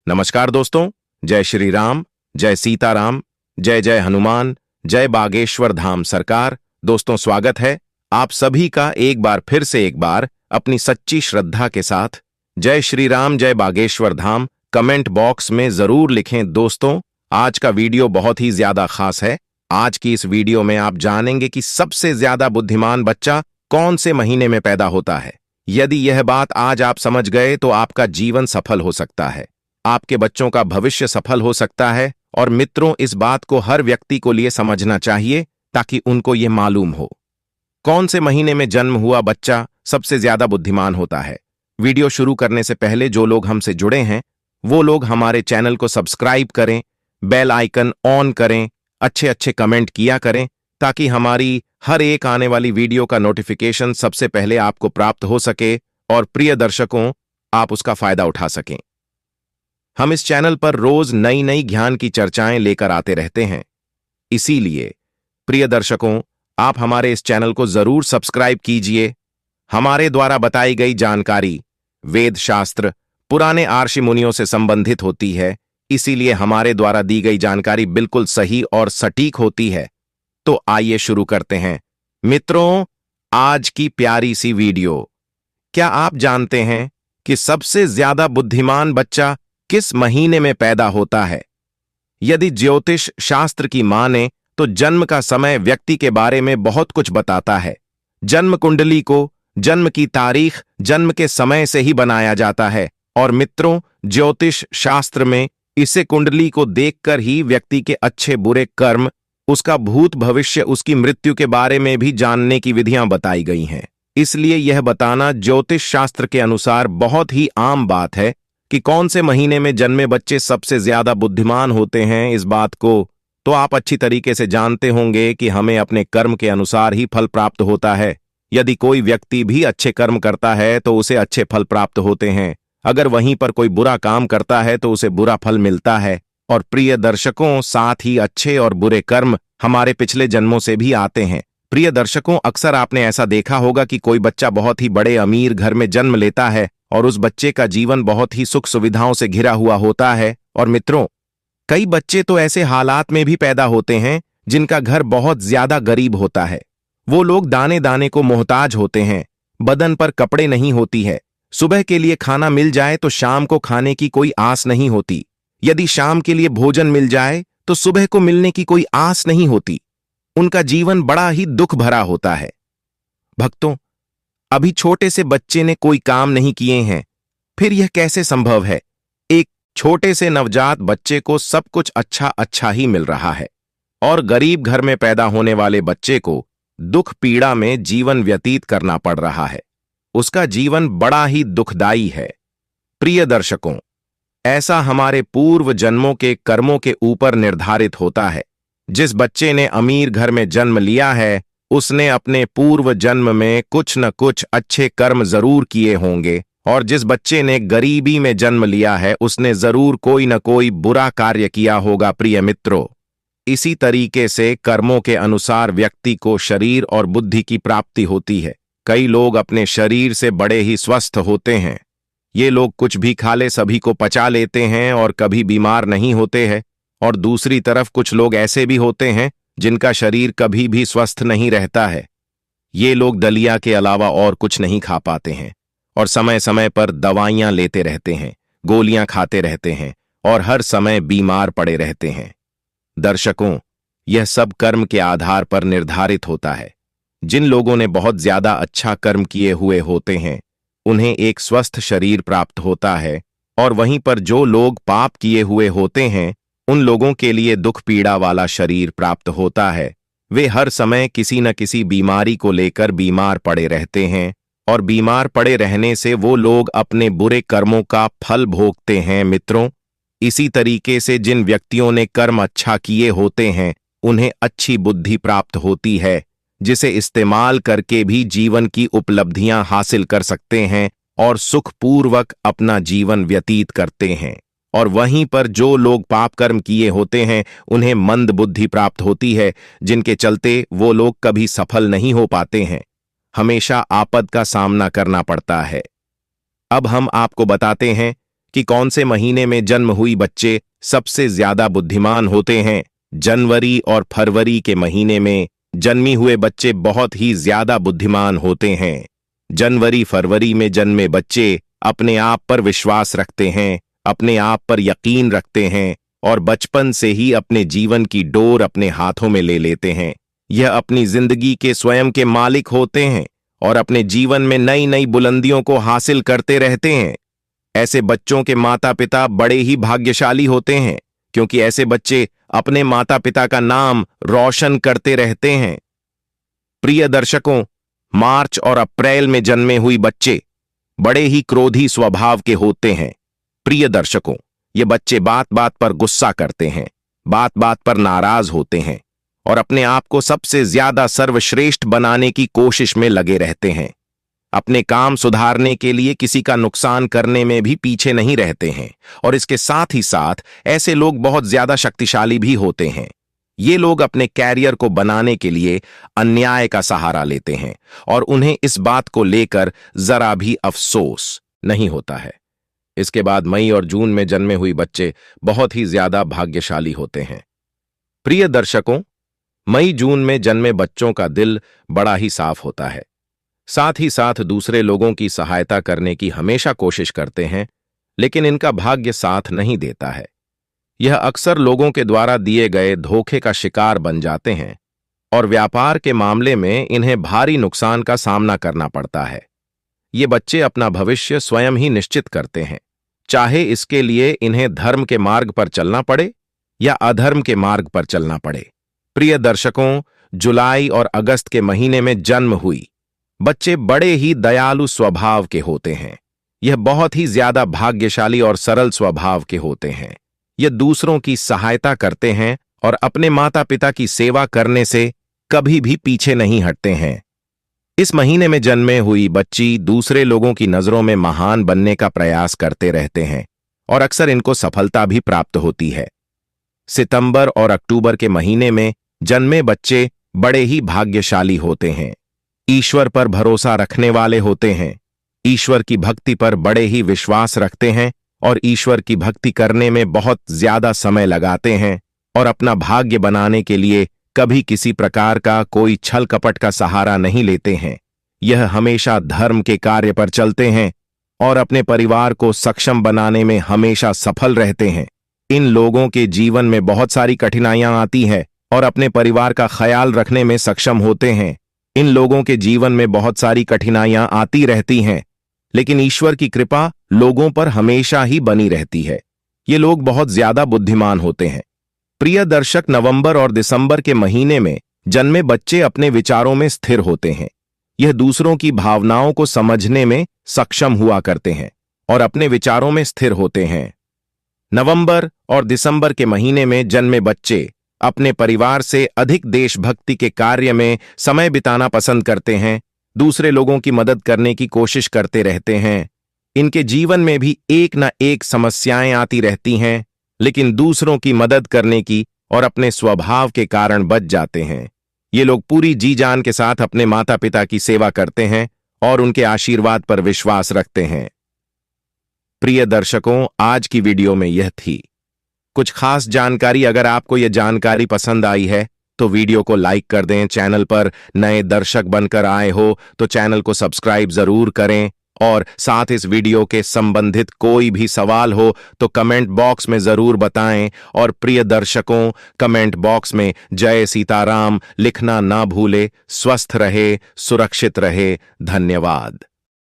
नमस्कार दोस्तों, जय श्री राम, जय सीताराम, जय जय हनुमान, जय बागेश्वर धाम सरकार। दोस्तों, स्वागत है आप सभी का एक बार अपनी सच्ची श्रद्धा के साथ। जय श्री राम, जय बागेश्वर धाम कमेंट बॉक्स में जरूर लिखें। दोस्तों, आज का वीडियो बहुत ही ज्यादा खास है। आज की इस वीडियो में आप जानेंगे कि सबसे ज्यादा बुद्धिमान बच्चा कौन से महीने में पैदा होता है। यदि यह बात आज आप समझ गए तो आपका जीवन सफल हो सकता है, आपके बच्चों का भविष्य सफल हो सकता है। और मित्रों, इस बात को हर व्यक्ति को लिए समझना चाहिए ताकि उनको यह मालूम हो कौन से महीने में जन्म हुआ बच्चा सबसे ज्यादा बुद्धिमान होता है। वीडियो शुरू करने से पहले जो लोग हमसे जुड़े हैं वो लोग हमारे चैनल को सब्सक्राइब करें, बेल आइकन ऑन करें, अच्छे अच्छे कमेंट किया करें ताकि हमारी हर एक आने वाली वीडियो का नोटिफिकेशन सबसे पहले आपको प्राप्त हो सके और प्रिय दर्शकों, आप उसका फायदा उठा सकें। हम इस चैनल पर रोज नई नई ज्ञान की चर्चाएं लेकर आते रहते हैं, इसीलिए प्रिय दर्शकों, आप हमारे इस चैनल को जरूर सब्सक्राइब कीजिए। हमारे द्वारा बताई गई जानकारी वेद शास्त्र, पुराने आर्षि मुनियों से संबंधित होती है, इसीलिए हमारे द्वारा दी गई जानकारी बिल्कुल सही और सटीक होती है। तो आइए शुरू करते हैं। मित्रों, आज की प्यारी सी वीडियो, क्या आप जानते हैं कि सबसे ज्यादा बुद्धिमान बच्चा किस महीने में पैदा होता है? यदि ज्योतिष शास्त्र की माने तो जन्म का समय व्यक्ति के बारे में बहुत कुछ बताता है। जन्म कुंडली को जन्म की तारीख जन्म के समय से ही बनाया जाता है और मित्रों, ज्योतिष शास्त्र में इसे कुंडली को देखकर ही व्यक्ति के अच्छे बुरे कर्म, उसका भूत भविष्य, उसकी मृत्यु के बारे में भी जानने की विधियां बताई गई हैं। इसलिए यह बताना ज्योतिष शास्त्र के अनुसार बहुत ही आम बात है कि कौन से महीने में जन्मे बच्चे सबसे ज्यादा बुद्धिमान होते हैं। इस बात को तो आप अच्छी तरीके से जानते होंगे कि हमें अपने कर्म के अनुसार ही फल प्राप्त होता है। यदि कोई व्यक्ति भी अच्छे कर्म करता है तो उसे अच्छे फल प्राप्त होते हैं, अगर वहीं पर कोई बुरा काम करता है तो उसे बुरा फल मिलता है। और प्रिय दर्शकों, साथ ही अच्छे और बुरे कर्म हमारे पिछले जन्मों से भी आते हैं। प्रिय दर्शकों, अक्सर आपने ऐसा देखा होगा कि कोई बच्चा बहुत ही बड़े अमीर घर में जन्म लेता है और उस बच्चे का जीवन बहुत ही सुख सुविधाओं से घिरा हुआ होता है। और मित्रों, कई बच्चे तो ऐसे हालात में भी पैदा होते हैं जिनका घर बहुत ज्यादा गरीब होता है। वो लोग दाने दाने को मोहताज होते हैं, बदन पर कपड़े नहीं होती है, सुबह के लिए खाना मिल जाए तो शाम को खाने की कोई आस नहीं होती, यदि शाम के लिए भोजन मिल जाए तो सुबह को मिलने की कोई आस नहीं होती। उनका जीवन बड़ा ही दुख भरा होता है। भक्तों, अभी छोटे से बच्चे ने कोई काम नहीं किए हैं, फिर यह कैसे संभव है? एक छोटे से नवजात बच्चे को सब कुछ अच्छा अच्छा ही मिल रहा है और गरीब घर में पैदा होने वाले बच्चे को दुख पीड़ा में जीवन व्यतीत करना पड़ रहा है। उसका जीवन बड़ा ही दुखदाई है। प्रिय दर्शकों, ऐसा हमारे पूर्व जन्मों के कर्मों के ऊपर निर्धारित होता है। जिस बच्चे ने अमीर घर में जन्म लिया है उसने अपने पूर्व जन्म में कुछ न कुछ अच्छे कर्म जरूर किए होंगे, और जिस बच्चे ने गरीबी में जन्म लिया है उसने जरूर कोई न कोई बुरा कार्य किया होगा। प्रिय मित्रों, इसी तरीके से कर्मों के अनुसार व्यक्ति को शरीर और बुद्धि की प्राप्ति होती है। कई लोग अपने शरीर से बड़े ही स्वस्थ होते हैं। ये लोग कुछ भी खा ले सभी को पचा लेते हैं और कभी बीमार नहीं होते हैं। और दूसरी तरफ कुछ लोग ऐसे भी होते हैं जिनका शरीर कभी भी स्वस्थ नहीं रहता है। ये लोग दलिया के अलावा और कुछ नहीं खा पाते हैं और समय समय पर दवाइयां लेते रहते हैं, गोलियां खाते रहते हैं और हर समय बीमार पड़े रहते हैं। दर्शकों, यह सब कर्म के आधार पर निर्धारित होता है। जिन लोगों ने बहुत ज्यादा अच्छा कर्म किए हुए होते हैं उन्हें एक स्वस्थ शरीर प्राप्त होता है, और वहीं पर जो लोग पाप किए हुए होते हैं उन लोगों के लिए दुख पीड़ा वाला शरीर प्राप्त होता है। वे हर समय किसी न किसी बीमारी को लेकर बीमार पड़े रहते हैं और बीमार पड़े रहने से वो लोग अपने बुरे कर्मों का फल भोगते हैं। मित्रों, इसी तरीके से जिन व्यक्तियों ने कर्म अच्छा किए होते हैं उन्हें अच्छी बुद्धि प्राप्त होती है, जिसे इस्तेमाल करके भी जीवन की उपलब्धियां हासिल कर सकते हैं और सुखपूर्वक अपना जीवन व्यतीत करते हैं। और वहीं पर जो लोग पाप कर्म किए होते हैं उन्हें मंद बुद्धि प्राप्त होती है, जिनके चलते वो लोग कभी सफल नहीं हो पाते हैं, हमेशा आपद का सामना करना पड़ता है। अब हम आपको बताते हैं कि कौन से महीने में जन्म हुई बच्चे सबसे ज्यादा बुद्धिमान होते हैं। जनवरी और फरवरी के महीने में जन्मी हुए बच्चे बहुत ही ज्यादा बुद्धिमान होते हैं। जनवरी फरवरी में जन्मे बच्चे अपने आप पर विश्वास रखते हैं, अपने आप पर यकीन रखते हैं और बचपन से ही अपने जीवन की डोर अपने हाथों में ले लेते हैं। यह अपनी जिंदगी के स्वयं के मालिक होते हैं और अपने जीवन में नई नई बुलंदियों को हासिल करते रहते हैं। ऐसे बच्चों के माता पिता बड़े ही भाग्यशाली होते हैं, क्योंकि ऐसे बच्चे अपने माता पिता का नाम रोशन करते रहते हैं। प्रिय दर्शकों, मार्च और अप्रैल में जन्मे हुई बच्चे बड़े ही क्रोधी स्वभाव के होते हैं। प्रिय दर्शकों, ये बच्चे बात बात पर गुस्सा करते हैं, बात बात पर नाराज होते हैं और अपने आप को सबसे ज्यादा सर्वश्रेष्ठ बनाने की कोशिश में लगे रहते हैं। अपने काम सुधारने के लिए किसी का नुकसान करने में भी पीछे नहीं रहते हैं और इसके साथ ही साथ ऐसे लोग बहुत ज्यादा शक्तिशाली भी होते हैं। ये लोग अपने कैरियर को बनाने के लिए अन्याय का सहारा लेते हैं और उन्हें इस बात को लेकर जरा भी अफसोस नहीं होता है। इसके बाद मई और जून में जन्मे हुए बच्चे बहुत ही ज्यादा भाग्यशाली होते हैं। प्रिय दर्शकों, मई जून में जन्मे बच्चों का दिल बड़ा ही साफ होता है, साथ ही साथ दूसरे लोगों की सहायता करने की हमेशा कोशिश करते हैं, लेकिन इनका भाग्य साथ नहीं देता है। यह अक्सर लोगों के द्वारा दिए गए धोखे का शिकार बन जाते हैं और व्यापार के मामले में इन्हें भारी नुकसान का सामना करना पड़ता है। ये बच्चे अपना भविष्य स्वयं ही निश्चित करते हैं, चाहे इसके लिए इन्हें धर्म के मार्ग पर चलना पड़े या अधर्म के मार्ग पर चलना पड़े। प्रिय दर्शकों, जुलाई और अगस्त के महीने में जन्म हुई बच्चे बड़े ही दयालु स्वभाव के होते हैं। यह बहुत ही ज्यादा भाग्यशाली और सरल स्वभाव के होते हैं। यह दूसरों की सहायता करते हैं और अपने माता पिता की सेवा करने से कभी भी पीछे नहीं हटते हैं। इस महीने में जन्मे हुई बच्ची दूसरे लोगों की नजरों में महान बनने का प्रयास करते रहते हैं और अक्सर इनको सफलता भी प्राप्त होती है। सितंबर और अक्टूबर के महीने में जन्मे बच्चे बड़े ही भाग्यशाली होते हैं। ईश्वर पर भरोसा रखने वाले होते हैं, ईश्वर की भक्ति पर बड़े ही विश्वास रखते हैं और ईश्वर की भक्ति करने में बहुत ज्यादा समय लगाते हैं और अपना भाग्य बनाने के लिए कभी किसी प्रकार का कोई छल कपट का सहारा नहीं लेते हैं। यह हमेशा धर्म के कार्य पर चलते हैं और अपने परिवार को सक्षम बनाने में हमेशा सफल रहते हैं। इन लोगों के जीवन में बहुत सारी कठिनाइयां आती हैं और अपने परिवार का ख्याल रखने में सक्षम होते हैं। इन लोगों के जीवन में बहुत सारी कठिनाइयां आती रहती हैं, लेकिन ईश्वर की कृपा लोगों पर हमेशा ही बनी रहती है। ये लोग बहुत ज्यादा बुद्धिमान होते हैं। प्रिय दर्शक, नवंबर और दिसंबर के महीने में जन्मे बच्चे अपने विचारों में स्थिर होते हैं। यह दूसरों की भावनाओं को समझने में सक्षम हुआ करते हैं और अपने विचारों में स्थिर होते हैं। नवंबर और दिसंबर के महीने में जन्मे बच्चे अपने परिवार से अधिक देशभक्ति के कार्य में समय बिताना पसंद करते हैं, दूसरे लोगों की मदद करने की कोशिश करते रहते हैं। इनके जीवन में भी एक न एक समस्याएं आती रहती हैं, लेकिन दूसरों की मदद करने की और अपने स्वभाव के कारण बच जाते हैं। ये लोग पूरी जी जान के साथ अपने माता पिता की सेवा करते हैं और उनके आशीर्वाद पर विश्वास रखते हैं। प्रिय दर्शकों, आज की वीडियो में यह थी कुछ खास जानकारी। अगर आपको यह जानकारी पसंद आई है तो वीडियो को लाइक कर दें। चैनल पर नए दर्शक बनकर आए हो तो चैनल को सब्सक्राइब जरूर करें और साथ इस वीडियो के संबंधित कोई भी सवाल हो तो कमेंट बॉक्स में जरूर बताएं। और प्रिय दर्शकों, कमेंट बॉक्स में जय सीताराम लिखना ना भूले। स्वस्थ रहे, सुरक्षित रहे। धन्यवाद।